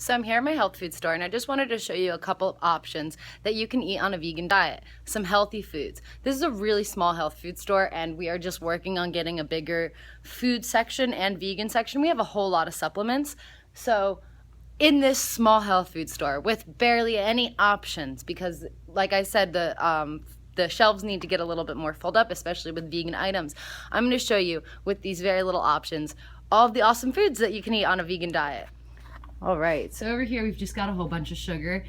So I'm here at my health food store and I just wanted to show you a couple of options that you can eat on a vegan diet. Some healthy foods. This is a really small health food store and we are just working on getting a bigger food section and vegan section. We have a whole lot of supplements. So in this small health food store with barely any options, because like I said, the shelves need to get a little bit more filled up, especially with vegan items. I'm going to show you with these very little options all of the awesome foods that you can eat on a vegan diet. All right, so over here we've just got a whole bunch of sugar.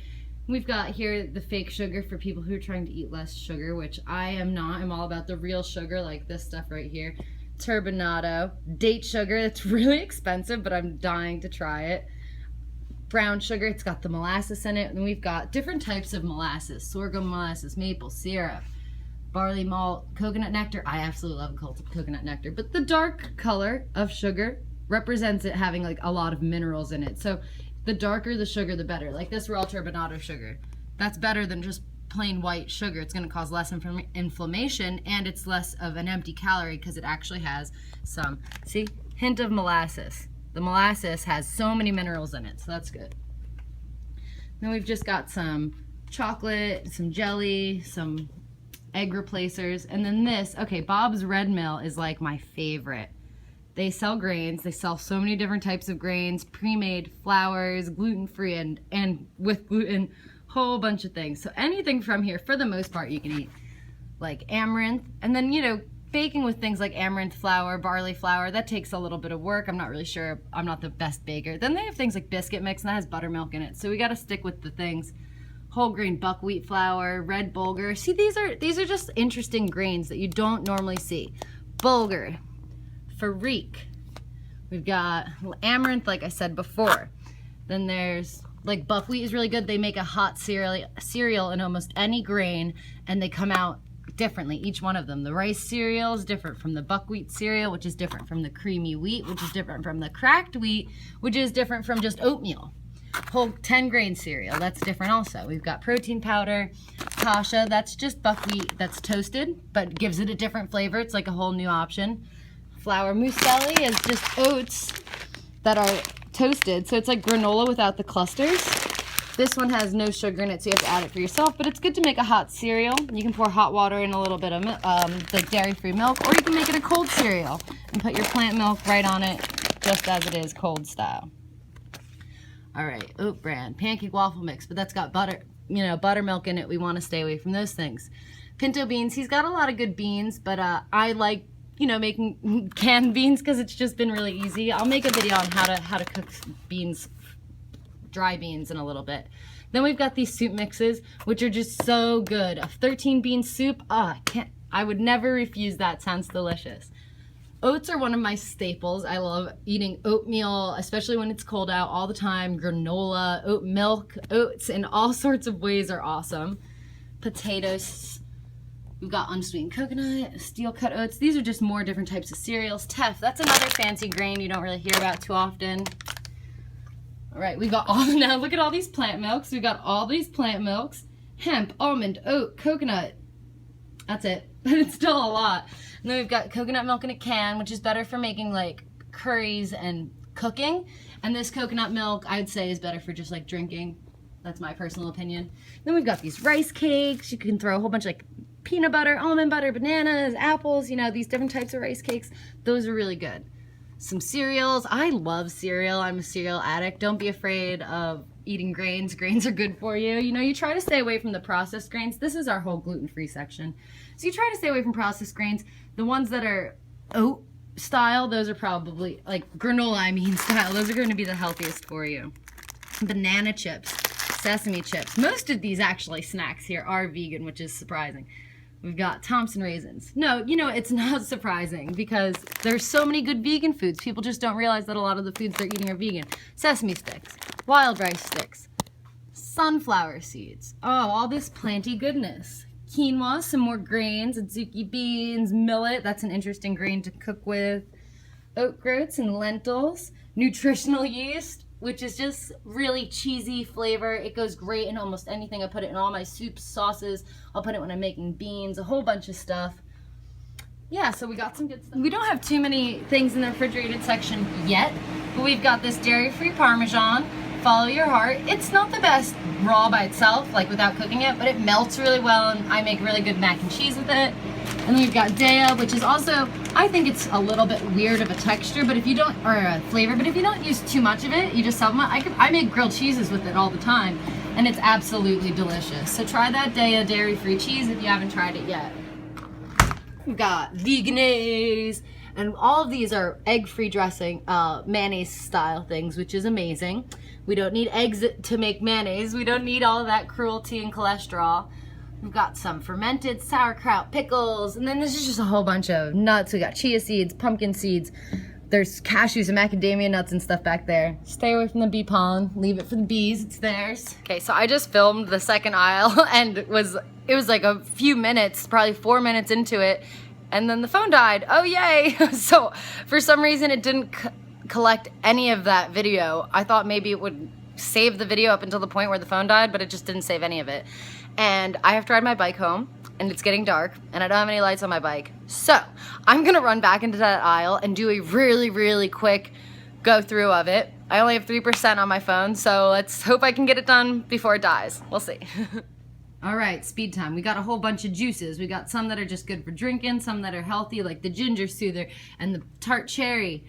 We've got here the fake sugar for people who are trying to eat less sugar, which I am not. I'm all about the real sugar, like this stuff right here. Turbinado, date sugar, it's really expensive, but I'm dying to try it. Brown sugar, it's got the molasses in it, and we've got different types of molasses: sorghum molasses, maple syrup, barley malt, coconut nectar. I absolutely love coconut nectar, but the dark color of sugar represents it having like a lot of minerals in it. So the darker the sugar, the better. Like this raw turbinado sugar, that's better than just plain white sugar. It's going to cause less inflammation, and it's less of an empty calorie because it actually has some, see, hint of molasses. The molasses has so many minerals in it, so that's good. Then we've just got some chocolate, some jelly, some egg replacers, and then this, okay, Bob's Red Mill is like my favorite. They sell grains. They sell so many different types of grains, pre-made flours, gluten-free, and with gluten, whole bunch of things. So anything from here, for the most part, you can eat. Like amaranth, and then, you know, baking with things like amaranth flour, barley flour, that takes a little bit of work. I'm not really sure. I'm not the best baker. Then they have things like biscuit mix, and that has buttermilk in it. So we got to stick with the things. Whole grain buckwheat flour, red bulgur. See, these are just interesting grains that you don't normally see. Bulgur. Farik. We've got amaranth, like I said before. Then there's like buckwheat is really good. They make a hot cereal in almost any grain, and they come out differently, each one of them. The rice cereal is different from the buckwheat cereal, which is different from the creamy wheat, which is different from the cracked wheat, which is different from just oatmeal. Whole 10 grain cereal, that's different also. We've got protein powder, kasha, that's just buckwheat that's toasted, but gives it a different flavor. It's like a whole new option. Flour muesli is just oats that are toasted, so it's like granola without the clusters. This one has no sugar in it, so you have to add it for yourself, but it's good to make a hot cereal. You can pour hot water in a little bit of like dairy-free milk, or you can make it a cold cereal and put your plant milk right on it, just as it is, cold style. All right, Oat Bran, pancake waffle mix, but that's got butter, you know, buttermilk in it. We want to stay away from those things. Pinto beans, he's got a lot of good beans, but I like, you know, making canned beans because it's just been really easy. I'll make a video on how to cook beans, dry beans, in a little bit. Then we've got these soup mixes, which are just so good. A 13 bean soup, I would never refuse that. Sounds delicious. Oats are one of my staples. I love eating oatmeal, especially when it's cold out, all the time. Granola, oat milk, oats in all sorts of ways are awesome. Potatoes. We've got unsweetened coconut, steel cut oats. These are just more different types of cereals. Teff, that's another fancy grain you don't really hear about too often. All right, we got all, now look at all these plant milks. We got all these plant milks. Hemp, almond, oat, coconut. That's it. It's still a lot. And then we've got coconut milk in a can, which is better for making like curries and cooking. And this coconut milk, I'd say, is better for just like drinking. That's my personal opinion. Then we've got these rice cakes. You can throw a whole bunch of like peanut butter, almond butter, bananas, apples, you know, these different types of rice cakes. Those are really good. Some cereals. I love cereal. I'm a cereal addict. Don't be afraid of eating grains. Grains are good for you. You know, you try to stay away from the processed grains. This is our whole gluten-free section. So you try to stay away from processed grains. The ones that are oat style, those are probably, like granola, I mean, style. Those are going to be the healthiest for you. Banana chips, sesame chips. Most of these actually snacks here are vegan, which is surprising. We've got Thompson raisins. No, you know, it's not surprising because there's so many good vegan foods. People just don't realize that a lot of the foods they're eating are vegan. Sesame sticks, wild rice sticks, sunflower seeds. Oh, all this planty goodness. Quinoa, some more grains, adzuki beans, millet. That's an interesting grain to cook with. Oat groats and lentils. Nutritional yeast, which is just really cheesy flavor. It goes great in almost anything. I put it in all my soups, sauces. I'll put it when I'm making beans, a whole bunch of stuff. Yeah, so we got some good stuff. We don't have too many things in the refrigerated section yet, but we've got this dairy-free Parmesan, follow your heart. It's not the best raw by itself, like without cooking it, but it melts really well, and I make really good mac and cheese with it. And then we've got Daiya, which is also, I think it's a little bit weird of a texture, but if you don't, or a flavor, but if you don't use too much of it, you just supplement. I make grilled cheeses with it all the time, and it's absolutely delicious. So try that Daiya dairy-free cheese if you haven't tried it yet. We've got Vegenaise, and all of these are egg-free dressing, mayonnaise style things, which is amazing. We don't need eggs to make mayonnaise. We don't need all of that cruelty and cholesterol. We've got some fermented sauerkraut pickles, and then this is just a whole bunch of nuts. We got chia seeds, pumpkin seeds. There's cashews and macadamia nuts and stuff back there. Stay away from the bee pollen. Leave it for the bees. It's theirs. Okay, so I just filmed the second aisle, and it was like a few minutes, probably 4 minutes into it, and then the phone died. Oh, yay! So for some reason, it didn't collect any of that video. I thought maybe it would save the video up until the point where the phone died, but it just didn't save any of it. And I have to ride my bike home, and it's getting dark, and I don't have any lights on my bike. So I'm gonna run back into that aisle and do a really, really quick go through of it. I only have 3% on my phone, so let's hope I can get it done before it dies. We'll see. All right, speed time. We got a whole bunch of juices. We got some that are just good for drinking, some that are healthy, like the ginger soother and the tart cherry.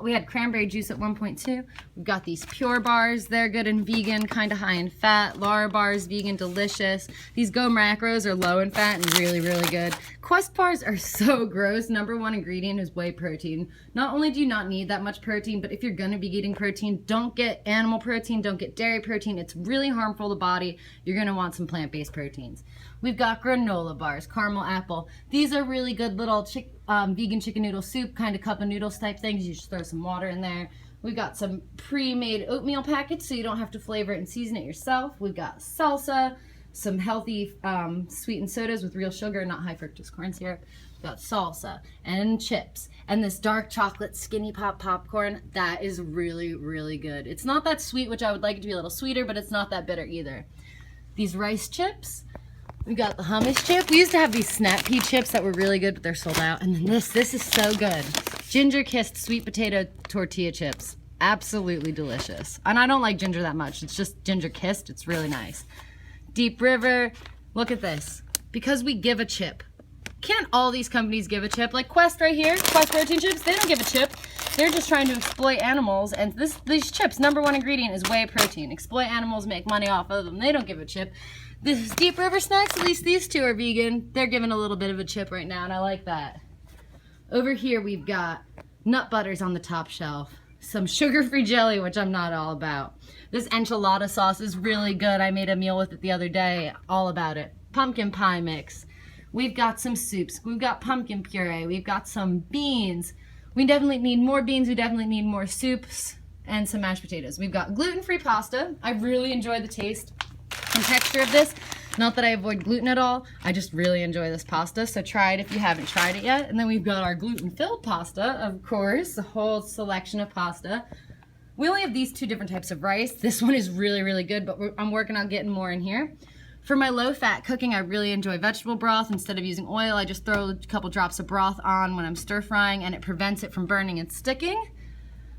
We had cranberry juice at one point too. We've got these Pure bars. They're good and vegan, kind of high in fat. Lara bars, vegan, delicious. These Go Macros are low in fat and really, really good. Quest bars are so gross. Number one ingredient is whey protein. Not only do you not need that much protein, but if you're gonna be eating protein, don't get animal protein, don't get dairy protein. It's really harmful to the body. You're gonna want some plant-based proteins. We've got granola bars, caramel apple. These are really good little vegan chicken noodle soup, kind of cup of noodles type things. You just throw some water in there. We've got some pre-made oatmeal packets so you don't have to flavor it and season it yourself. We've got salsa, some healthy sweetened sodas with real sugar, not high fructose corn syrup. We've got salsa and chips. And this dark chocolate Skinny Pop popcorn, that is really, really good. It's not that sweet, which I would like it to be a little sweeter, but it's not that bitter either. These rice chips. We got the hummus chip. We used to have these snap pea chips that were really good, but they're sold out. And then this is so good. Ginger kissed sweet potato tortilla chips. Absolutely delicious. And I don't like ginger that much. It's just ginger kissed. It's really nice. Deep River. Look at this. Because we give a chip. Can't all these companies give a chip? Like Quest right here, Quest protein chips, they don't give a chip. They're just trying to exploit animals, and these chips, number one ingredient is whey protein. Exploit animals, make money off of them. They don't give a chip. This Deep River snacks, at least these two are vegan. They're giving a little bit of a chip right now, and I like that. Over here we've got nut butters on the top shelf. Some sugar-free jelly, which I'm not all about. This enchilada sauce is really good. I made a meal with it the other day, all about it. Pumpkin pie mix. We've got some soups. We've got pumpkin puree. We've got some beans. We definitely need more beans. We definitely need more soups and some mashed potatoes. We've got gluten-free pasta. I really enjoy the taste and texture of this. Not that I avoid gluten at all. I just really enjoy this pasta. So try it if you haven't tried it yet. And then we've got our gluten-filled pasta, of course, a whole selection of pasta. We only have these two different types of rice. This one is really, really good, but I'm working on getting more in here. For my low-fat cooking, I really enjoy vegetable broth. Instead of using oil, I just throw a couple drops of broth on when I'm stir-frying, and it prevents it from burning and sticking.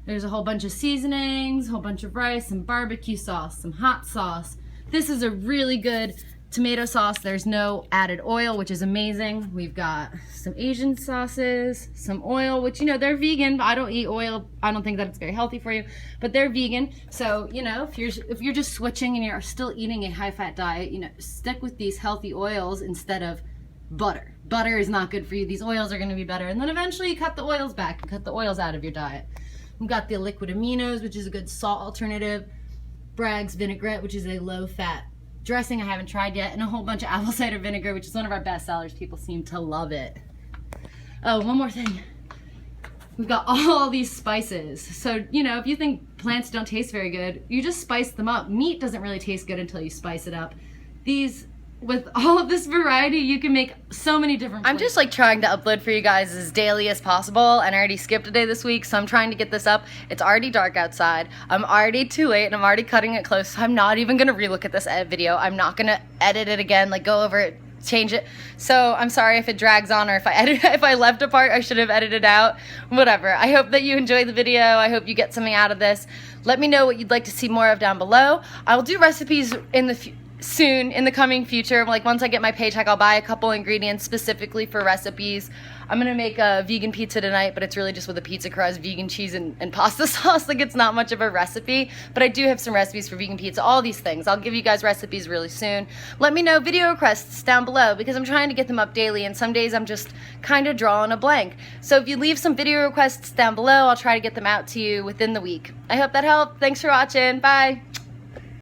There's a whole bunch of seasonings, a whole bunch of rice, some barbecue sauce, some hot sauce. This is a really good tomato sauce. There's no added oil, which is amazing. We've got some Asian sauces, some oil, which, you know, they're vegan, but I don't eat oil. I don't think that it's very healthy for you, but they're vegan. So, you know, if you're just switching and you're still eating a high-fat diet, you know, stick with these healthy oils instead of butter. Butter is not good for you. These oils are going to be better. And then eventually you cut the oils back and cut the oils out of your diet. We've got the liquid aminos, which is a good salt alternative. Bragg's vinaigrette, which is a low-fat dressing I haven't tried yet, and a whole bunch of apple cider vinegar, which is one of our best sellers. People seem to love it. Oh, one more thing. We've got all these spices. So, you know, if you think plants don't taste very good, you just spice them up. Meat doesn't really taste good until you spice it up. With all of this variety, you can make so many different flavors. I'm just like trying to upload for you guys as daily as possible, and I already skipped a day this week, so I'm trying to get this up. It's already dark outside. I'm already too late, and I'm already cutting it close, so I'm not even gonna relook at this video. I'm not gonna edit it again, like go over it change it. So I'm sorry if it drags on, or if I left a part I should have edited out. Whatever. I hope that you enjoyed the video. I hope you get something out of this. Let me know what you'd like to see more of down below. I'll do recipes in the soon, in the coming future. Like once I get my paycheck, I'll buy a couple ingredients specifically for recipes. I'm gonna make a vegan pizza tonight, but it's really just with a pizza crust, vegan cheese, and pasta sauce. Like, it's not much of a recipe, but I do have some recipes for vegan pizza, all these things. I'll give you guys recipes really soon. Let me know video requests down below, because I'm trying to get them up daily, and some days I'm just kind of drawing a blank. So if you leave some video requests down below, I'll try to get them out to you within the week. I hope that helped. Thanks for watching. Bye.